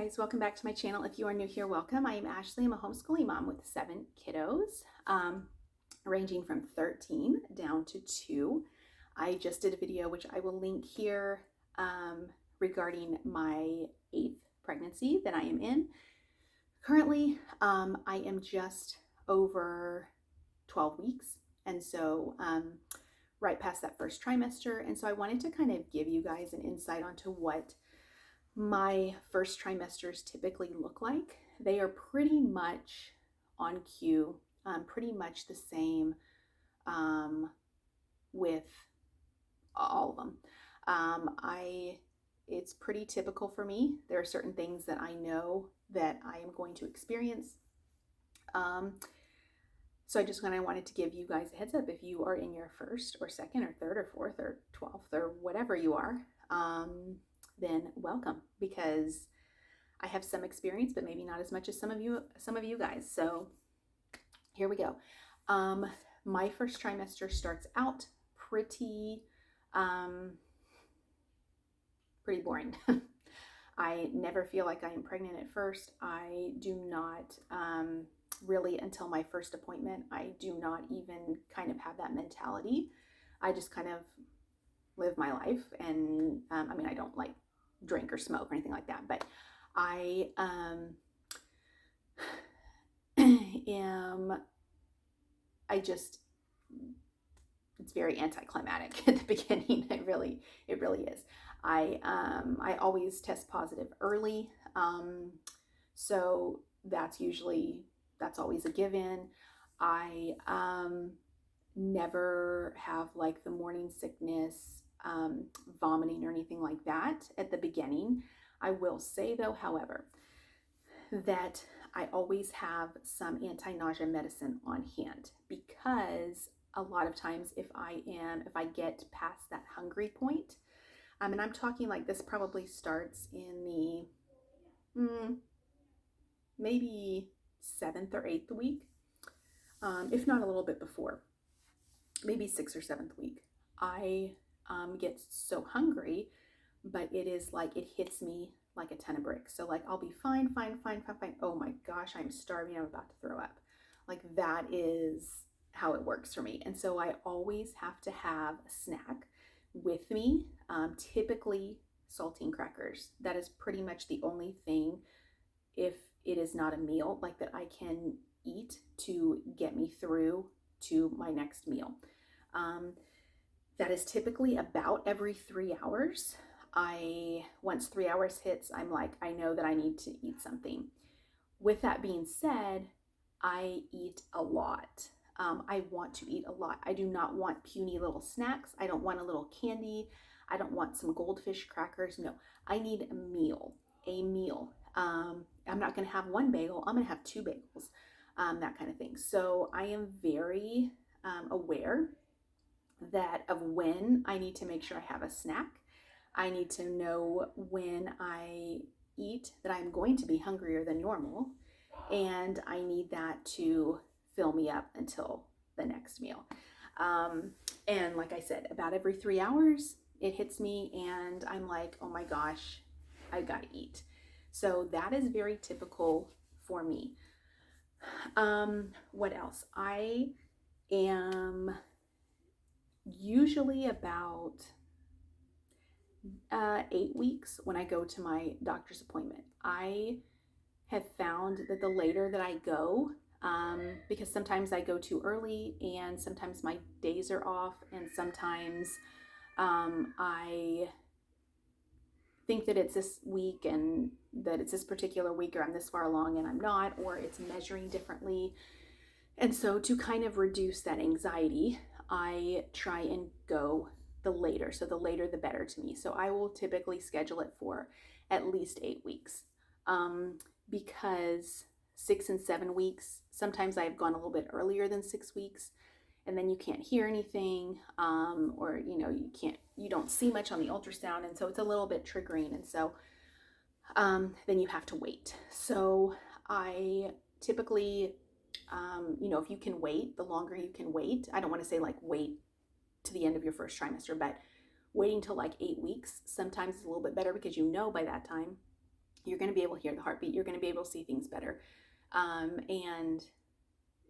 guys, welcome back to my channel. If you are new here, welcome. I am Ashley. I'm a homeschooling mom with 7 kiddos, ranging from 13 down to 2. I just did a video, which I will link here, regarding my 8th pregnancy that I am in. Currently, I am just over 12 weeks, and so right past that first trimester. And so I wanted to kind of give you guys an insight onto what my first trimesters typically look like. They are pretty much on cue, pretty much the same with all of them. It's pretty typical for me. There are certain things that I know that I am going to experience. So I just kind of wanted to give you guys a heads up if you are in your first or second or third or fourth or 12th or whatever you are. Then welcome, because I have some experience, but maybe not as much as some of you guys. So here we go. My first trimester starts out pretty boring. I never feel like I am pregnant at first. I do not really, until my first appointment, I do not even kind of have that mentality. I just kind of live my life, and I mean, I don't like drink or smoke or anything like that, but I it's very anticlimactic at the beginning. It really is. I always test positive early, so that's always a given. I never have like the morning sickness, vomiting or anything like that at the beginning. I will say though, however, that I always have some anti-nausea medicine on hand, because a lot of times if I get past that hungry point, and I'm talking like this probably starts in the maybe 7th or 8th week, if not a little bit before, maybe 6th or 7th week, I get so hungry, but it is like it hits me like a ton of bricks. So like I'll be fine. Oh my gosh, I'm starving. I'm about to throw up. Like that is how it works for me. And so I always have to have a snack with me, typically saltine crackers. That is pretty much the only thing, if it is not a meal, like that I can eat to get me through to my next meal. That is typically about every 3 hours. Once 3 hours hits, I'm like, I know that I need to eat something. With that being said, I eat a lot. I want to eat a lot. I do not want puny little snacks. I don't want a little candy. I don't want some goldfish crackers. No, I need a meal. I'm not going to have one bagel. I'm going to have 2 bagels, that kind of thing. So I am very aware of when I need to make sure I have a snack. I need to know when I eat that I'm going to be hungrier than normal, and I need that to fill me up until the next meal. And like I said, about every 3 hours it hits me and I'm like, oh my gosh, I gotta eat. So that is very typical for me. What else? I am usually about 8 weeks when I go to my doctor's appointment. I have found that the later that I go, because sometimes I go too early and sometimes my days are off, and sometimes I think that it's this week and that it's this particular week, or I'm this far along and I'm not, or it's measuring differently. And so to kind of reduce that anxiety, I try and go the later. So the later, the better to me. So I will typically schedule it for at least 8 weeks, because 6 and 7 weeks, sometimes I've gone a little bit earlier than 6 weeks, and then you can't hear anything, or you don't see much on the ultrasound, and so it's a little bit triggering, and so then you have to wait. So I typically, if you can wait, the longer you can wait. I don't want to say like wait to the end of your first trimester, but waiting till like 8 weeks sometimes is a little bit better, because by that time you're going to be able to hear the heartbeat. You're going to be able to see things better. And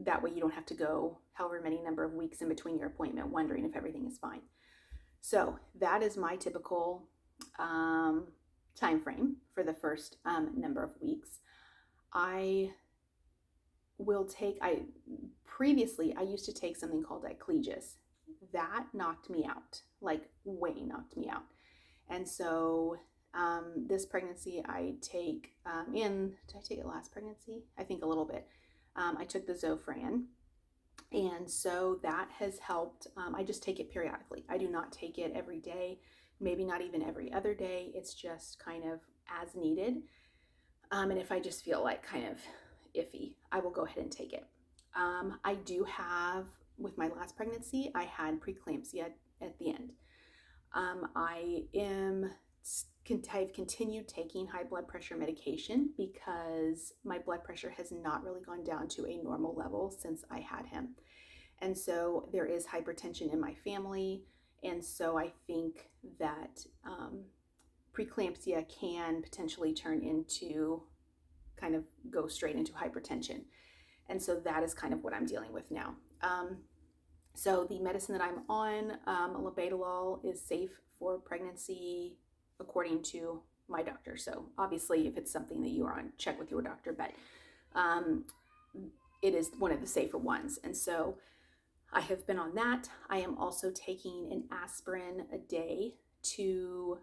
that way you don't have to go however many number of weeks in between your appointment wondering if everything is fine. So that is my typical time frame for the first number of weeks. I previously used to take something called Iclegis. That knocked me out, like way knocked me out. And so this pregnancy I take did I take it last pregnancy? I think a little bit. I took the Zofran, and so that has helped. I just take it periodically. I do not take it every day, maybe not even every other day. It's just kind of as needed. And if I just feel like kind of iffy, I will go ahead and take it. I do have, with my last pregnancy, I had preeclampsia at the end. I've continued taking high blood pressure medication because my blood pressure has not really gone down to a normal level since I had him. And so there is hypertension in my family. And so I think that preeclampsia can potentially turn into kind of go straight into hypertension. And so that is kind of what I'm dealing with now. So the medicine that I'm on, labetalol, is safe for pregnancy according to my doctor. So obviously if it's something that you are on, check with your doctor, but it is one of the safer ones. And so I have been on that. I am also taking an aspirin a day to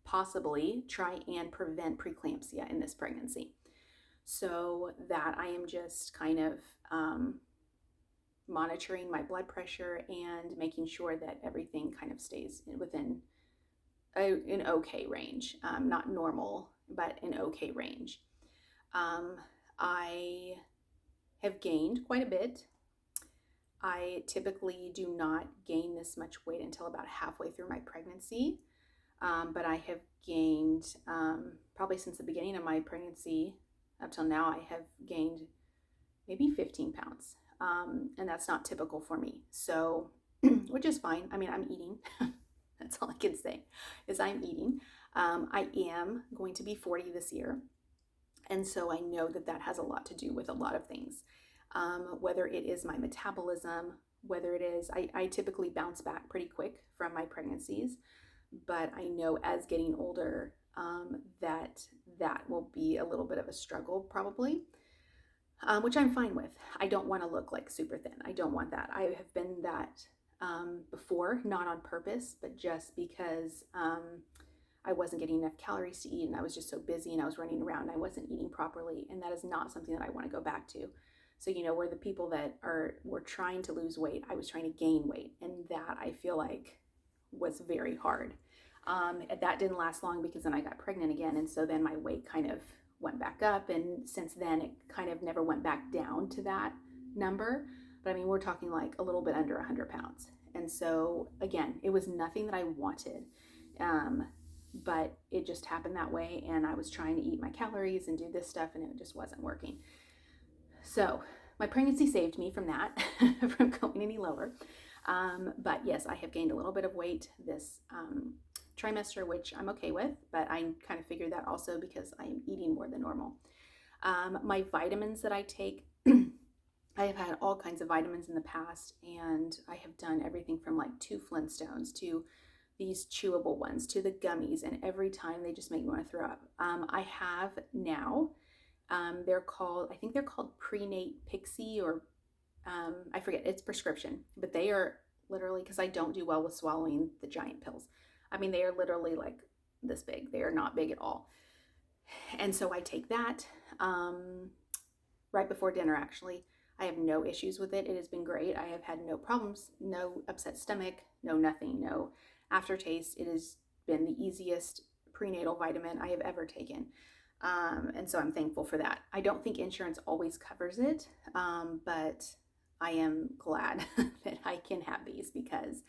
possibly try and prevent preeclampsia in this pregnancy. So that I am just kind of monitoring my blood pressure and making sure that everything kind of stays within an okay range. Not normal, but an okay range. I have gained quite a bit. I typically do not gain this much weight until about halfway through my pregnancy. But I have gained, probably since the beginning of my pregnancy up till now, I have gained maybe 15 pounds. And that's not typical for me. So, which is fine. I mean, I'm eating. That's all I can say is I'm eating. I am going to be 40 this year. And so I know that that has a lot to do with a lot of things. Whether it is my metabolism, whether it is, I typically bounce back pretty quick from my pregnancies. But I know as getting older, that will be a little bit of a struggle probably, which I'm fine with. I don't want to look like super thin. I don't want that. I have been that before, not on purpose, but just because I wasn't getting enough calories to eat and I was just so busy and I was running around and I wasn't eating properly. And that is not something that I want to go back to. So, we're the people that were trying to lose weight. I was trying to gain weight, and that I feel like was very hard. That didn't last long because then I got pregnant again. And so then my weight kind of went back up. And since then it kind of never went back down to that number. But I mean, we're talking like a little bit under 100 pounds. And so again, it was nothing that I wanted. But it just happened that way. And I was trying to eat my calories and do this stuff and it just wasn't working. So my pregnancy saved me from that, from going any lower. But yes, I have gained a little bit of weight this trimester, which I'm okay with, but I kind of figured that also because I am eating more than normal. My vitamins that I take, I have had all kinds of vitamins in the past, and I have done everything from like 2 Flintstones to these chewable ones to the gummies, and every time they just make me want to throw up. I have now, I think they're called Prenate Pixie, or I forget, it's prescription, but they are literally, because I don't do well with swallowing the giant pills. I mean, they are literally like this big. They are not big at all. And so I take that right before dinner, actually. I have no issues with it. It has been great. I have had no problems, no upset stomach, no nothing, no aftertaste. It has been the easiest prenatal vitamin I have ever taken. And so I'm thankful for that. I don't think insurance always covers it, but I am glad that I can have these because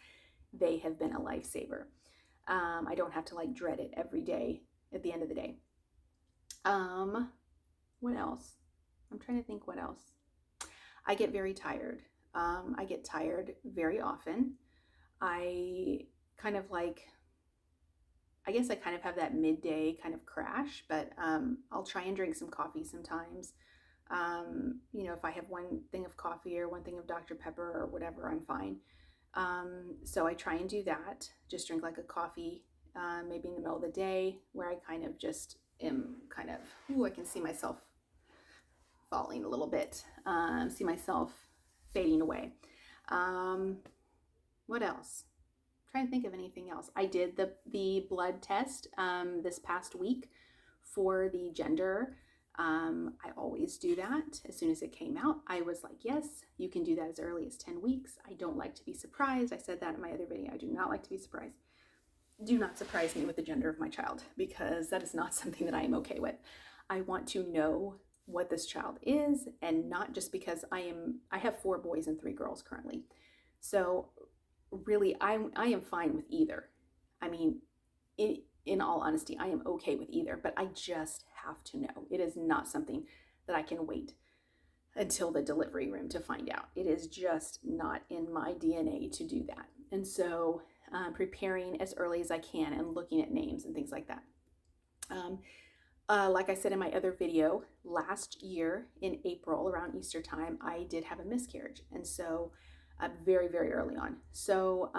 they have been a lifesaver. I don't have to like dread it every day at the end of the day. What else? I'm trying to think what else. I get very tired. I get tired very often. I kind of like, I guess I kind of have that midday kind of crash, but I'll try and drink some coffee sometimes. You know, if I have one thing of coffee or one thing of Dr. Pepper or whatever, I'm fine. So I try and do that, just drink like a coffee, maybe in the middle of the day, where I kind of just am kind of, ooh, I can see myself falling a little bit, see myself fading away. What else? I'm trying to think of anything else. I did the blood test this past week for the gender. I always do that as soon as it came out. I was like, yes, you can do that as early as 10 weeks. I don't like to be surprised. I said that in my other video. I do not like to be surprised. Do not surprise me with the gender of my child, because that is not something that I am okay with. I want to know what this child is, and not just because I have 4 boys and 3 girls currently. So really, I am fine with either. I mean, in all honesty, I am okay with either, but I just have to know. It is not something that I can wait until the delivery room to find out. It is just not in my DNA to do that. And so preparing as early as I can and looking at names and things like that. Like I said in my other video, last year in April, around Easter time, I did have a miscarriage. And so very, very early on. So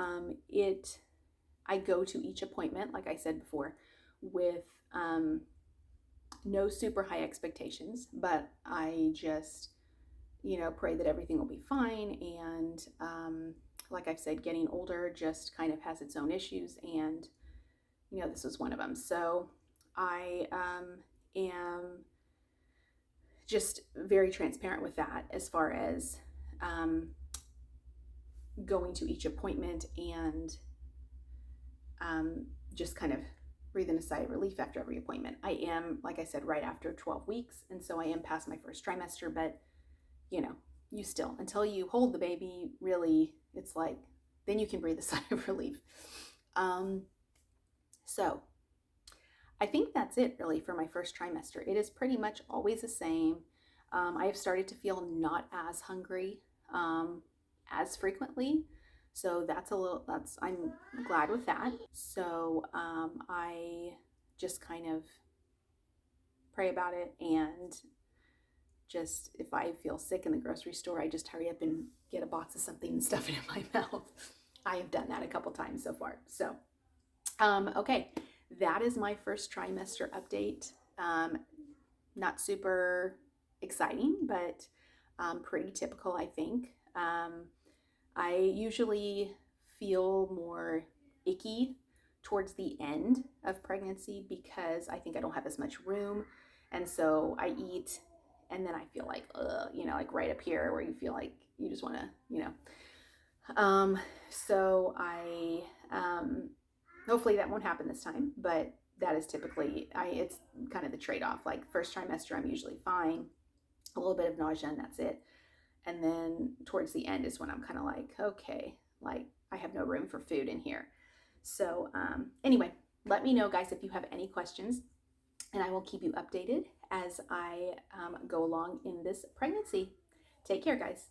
I go to each appointment, like I said before, with no super high expectations, but I just, you know, pray that everything will be fine. And like I've said, getting older just kind of has its own issues, and you know, this was one of them. So I am just very transparent with that as far as going to each appointment and just kind of breathing a sigh of relief after every appointment. I am, like I said, right after 12 weeks, and so I am past my first trimester, but you know, you still, until you hold the baby, really, it's like, then you can breathe a sigh of relief. So I think that's it really for my first trimester. It is pretty much always the same. I have started to feel not as hungry as frequently. So I'm glad with that. So I just kind of pray about it, and just if I feel sick in the grocery store, I just hurry up and get a box of something and stuff it in my mouth. I have done that a couple times so far. So, okay, that is my first trimester update. Not super exciting, but pretty typical, I think. I usually feel more icky towards the end of pregnancy because I think I don't have as much room. And so I eat, and then I feel like, you know, like right up here where you feel like you just want to, you know. So I, hopefully that won't happen this time, but that is typically, it's kind of the trade-off. Like first trimester, I'm usually fine, a little bit of nausea, and that's it. And then towards the end is when I'm kind of like, okay, like I have no room for food in here. So anyway, let me know, guys, if you have any questions, and I will keep you updated as I go along in this pregnancy. Take care, guys.